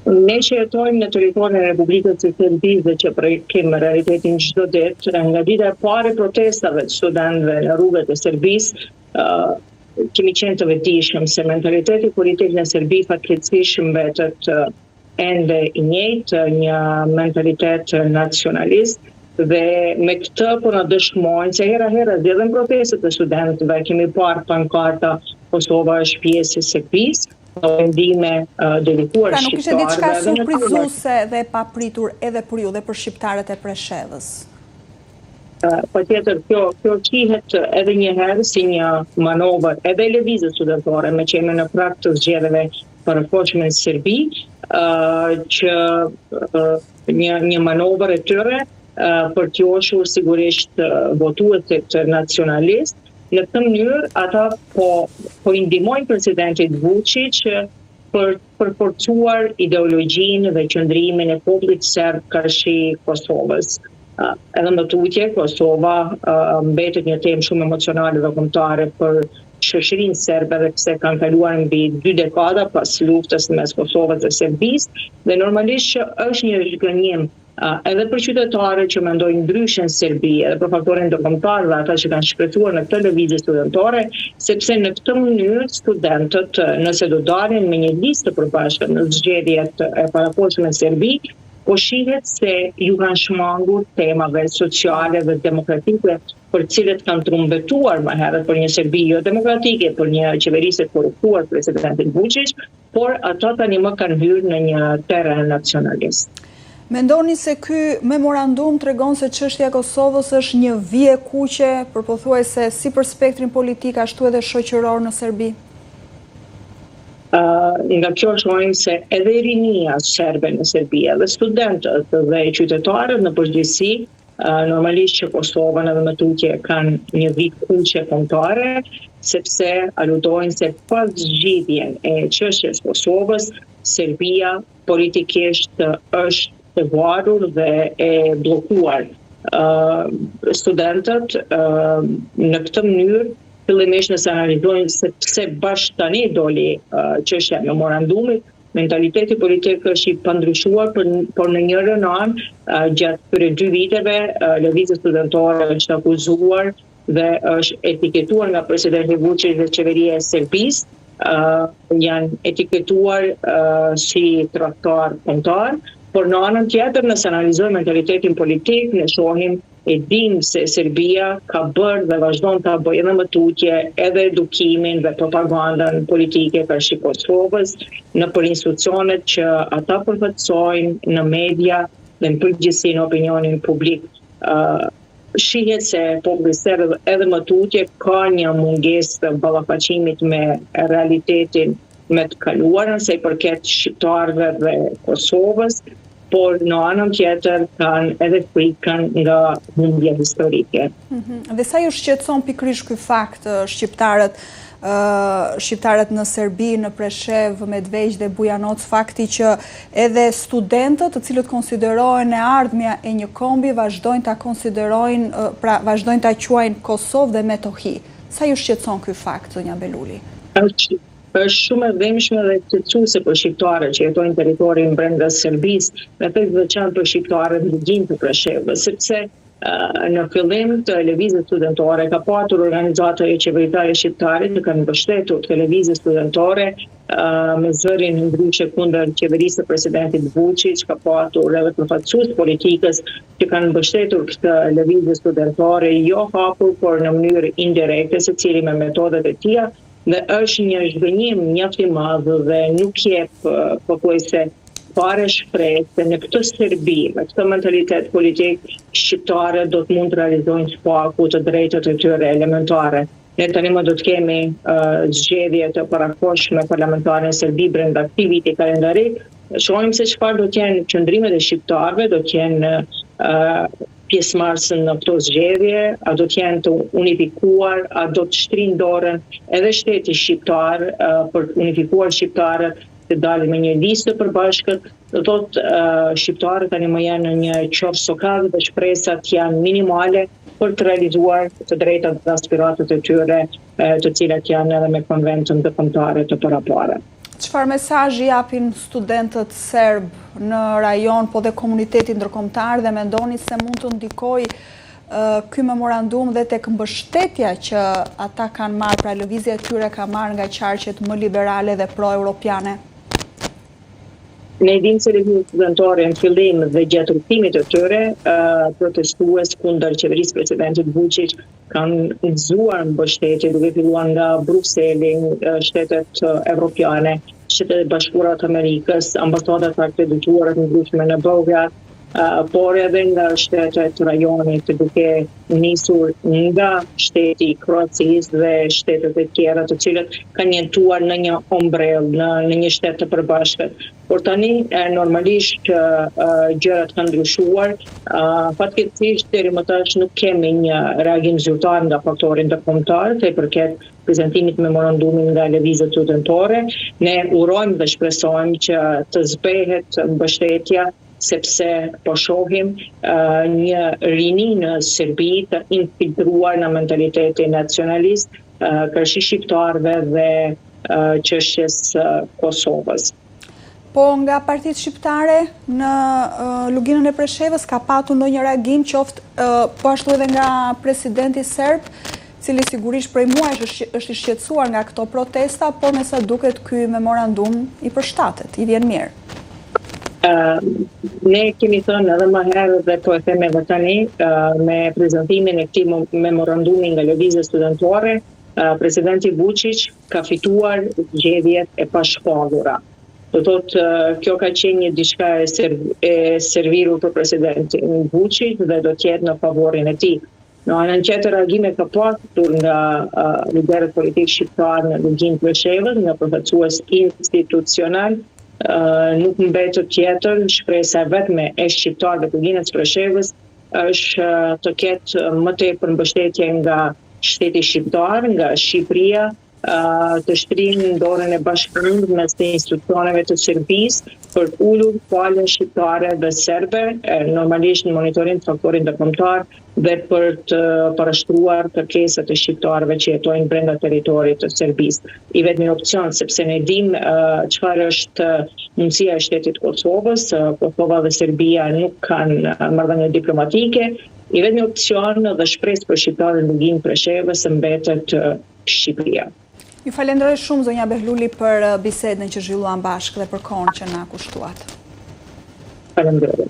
Ne që jetojmë në territorin e Republikës së Serbisë dhe që prekime realitetin çdo ditë, nga dita e parë e protestave të studentëve në rrugët e Serbisë, kemi qenë të vetëdijshëm se mentaliteti politik në Serbi fatkeqësisht mbetet ende i njëjtë, një mentalitet nacionalist, dhe me këtë po na dëshmojnë se hera zgjedhin protestet e studentëve, kemi parë pankarta Kosova është pjesë e Serbisë, vendime dedikuar shqiptarëve. Pra nuk ishte diçka surprizuese dhe papritur edhe për ju dhe për shqiptarët e Preshevës? Patjetër, kjo qihet edhe një herë si një manovër edhe e lëvizjes studentore, me që jemi në prag të zgjedhjeve parakohshme në Serbi, që një manovër e tyre për të qoshur sigurisht votuesit nacionalist. Në këtë mënyrë, ata po i ndihmojnë presidentit Vučić për përforcuar ideologjinë dhe qëndrimin e popullit serb karshi Kosovës. Edhe më tutje, Kosova mbetet një temë shumë emocionale dhe kombëtare për shoqërinë serbe, dhe pse kanë kaluar mbi 2 dekada pas luftës mes Kosovës dhe Serbisë, dhe normalisht që është një zhgënjim edhe për qytetarët që mendojnë ndryshe në Serbi, edhe për faktorën ndërkombëtar dhe ata që kanë shpresuar në këtë lëvizje studentore, sepse në këtë mënyrë studentët, nëse do dalin me një listë të përbashkët në zgjedhjet e parakohshme në Serbi, po shihet se ju kanë shmangur temave sociale dhe demokratike për cilët kanë trumbetuar më herët për një Serbi jo demokratike, për një qeverisje të korruptuar presidentit Vučić, por ata tani më kanë hyrë në një terren nacionalist. Mendoni se ky memorandum tregon se çështja e Kosovës është një vije kuqe, pothuajse si për spektrin politik ashtu edhe shoqëror në Serbi? Nga kjo shohim se edhe rinia serbe në Serbi, edhe studentët dhe qytetarët në përgjithësi, normalisht që Kosova edhe më tutje kanë një vit kuqe kombëtare, sepse aludojnë se pas zgjidhjen e çështjes Kosovës, Serbia politikisht është e varur dhe e bllokuar. Studentët në këtë mënyrë fillimisht nëse analizojnë se pse bashkë tani doli çështja e memorandumit, mentaliteti politik është i pandryshuar, por në njërin anë gjatë këtyre 2 viteve lëvizja studentore është akuzuar dhe është etiketuar nga presidenti Vučić dhe qeveria e Serbisë, janë etiketuar si tradhtar kombëtar. Por në anën tjetër, nëse analizojmë mentalitetin politik, ne shohim e dim se Serbia ka bërë dhe vazhdon ta bëjë edhe më tutje edhe edukimin dhe propagandën politike përfshi Kosovës në për institucionet që ata përfaqësojnë në media dhe në përgjithësi në opinionin publik. Shihet se populli serb edhe më tutje ka një mungesë të ballafaqimit me realitetin me të kaluarën, se i përket shqiptarëve dhe Kosovës, por në anën tjetër kanë edhe frikën nga humbja historike. Dhe sa ju shqetëson pikërisht ky fakt shqiptarët në Serbi, në Preshev, Medvegjë dhe Bujanoc, fakti që edhe studentët, të cilët konsiderohen e ardhmja e një kombi, vazhdojnë ta konsiderojnë, pra vazhdojnë ta quajnë Kosovë dhe Metohi. Sa ju shqetëson ky fakt, zonja Beluli? Është shumë e dhëmshme dhe shqetësuese për shqiptarët që jetojnë në territorin brenda Serbisë, me 50% për shqiptarët në ligjin të Preshevës, sepse në fillim të lëvizjes studentore ka patur organizata qeveritare shqiptare që kanë mbështetur këtë lëvizje studentore me zërin ndryshe kundër qeverisë së presidentit Vučić, ka patur edhe përfaqësues politikës që kanë mbështetur këtë lëvizje studentore jo hapur, por në mënyrë indirekte, secili me metodat e tija. Dhe është një zhgënjim mjaft i madh dhe nuk jep pothuajse fare shpresë se në këtë Serbi, me këtë mentalitet politik, shqiptarët do të mund të realizojnë shpaku të drejtat e tyre elementare. Ne tani më do të kemi zgjedhje të parakohshme parlamentare në Serbi brenda këtij viti kalendarik. Shohim se çfarë do të jenë qëndrimet e shqiptarëve, do të jenë pjesëmarrësën në këto zgjedhje, a do të jenë të unifikuar, a do të shtrinë dorën edhe shteti shqiptar për të unifikuar shqiptarët, të dalin me një listë të përbashkët, do thotë shqiptarët tani më janë në një qofë sokallë dhe shpresat janë minimale për të realizuar të drejtat dhe aspiratat e tyre, të cilat janë edhe me konventën të kombëtare të parapare. Çfarë mesazhi japin studentët serb në rajon, po dhe komuniteti ndërkombëtar, dhe mendoni se mund të ndikojë ky memorandum dhe tek mbështetja që ata kanë marrë, pra lëvizja e tyre ka marrë nga qarqet më liberale dhe pro-europiane? Ne dimë se lëvizjet studentore në fillim dhe gjatë rrugtimit të tyre, protestues kundër qeverisë presidentit Vučić kanë gëzuar mbështetje duke filluar nga Brukseli, shtetet evropiane, shtetet e bashkuara të Amerikës, ambasadat akredituara të ndryshme në Beograd, por edhe nga shtetet rajonit, duke nisur nga shteti i Kroacisë dhe shtetet e tjera të cilët kanë jetuar në një ombrellë, në një shtet të përbashkët. Por tani normalisht që gjërat kanë ndryshuar, fatkeqësisht deri më tash nuk kemi një reagim zyrtar nga faktori ndërkombëtar te përket prezantimit memorandumit nga lëvizjet studentore. Ne urojmë dhe shpresojmë që të zbehet mbështetja, sepse po shohim një rini në Serbi të infiltruar në mentalitetin nacionalist, kërshi shqiptarëve dhe çështjes Kosovës. Po nga partitë shqiptare në luginën e Preshevës ka patur ndonjë reagim, qoftë po ashtu edhe nga presidenti serb, cili sigurisht prej muajsh është i shqetësuar nga këto protesta, por me sa duket ky memorandum i përshtatet, i vjen mirë. Ne kemi thënë edhe më herë dhe po e them edhe tani, me prezantimin e këtij memorandumi nga lëvizjet studentore, presidenti Vučić ka fituar zgjedhjet e pashpallura. Do thotë, kjo ka qenë një diçka e serviru për presidentin Vučić dhe do të jetë në favorin e tij. Në anën tjetër, reagime ka pasur nga liderët politikë shqiptar në luginë Preshevës, nga përfaqësues institucional. Nuk mbetët tjetër, shpresa vetme e shqiptarëve të luginës Preshevës është të ketë më tepër mbështetje nga shteti shqiptar, nga Shqipëria, të shtrinë dorën e bashkëpunimit mes të institucioneve të Serbisë për të ulur palën shqiptare dhe serbe, normalisht në monitorim të faktorit ndërkombëtar dhe për të parashtruar kërkesat e shqiptarëve që jetojnë brenda territorit të Serbisë. I vetmi opcion, sepse ne dimë çfarë është mundësia e shtetit Kosovës, Kosova dhe Serbia nuk kanë marrëdhënie diplomatike, i vetmi opcion dhe shpresë për shqiptarët në luginë Preshevës mbetet Shqipëria. Ju falenderoj shumë, zonja Behluli, për bisedën që zhvilluam bashkë dhe për kohën që na kushtuat. Falenderoj.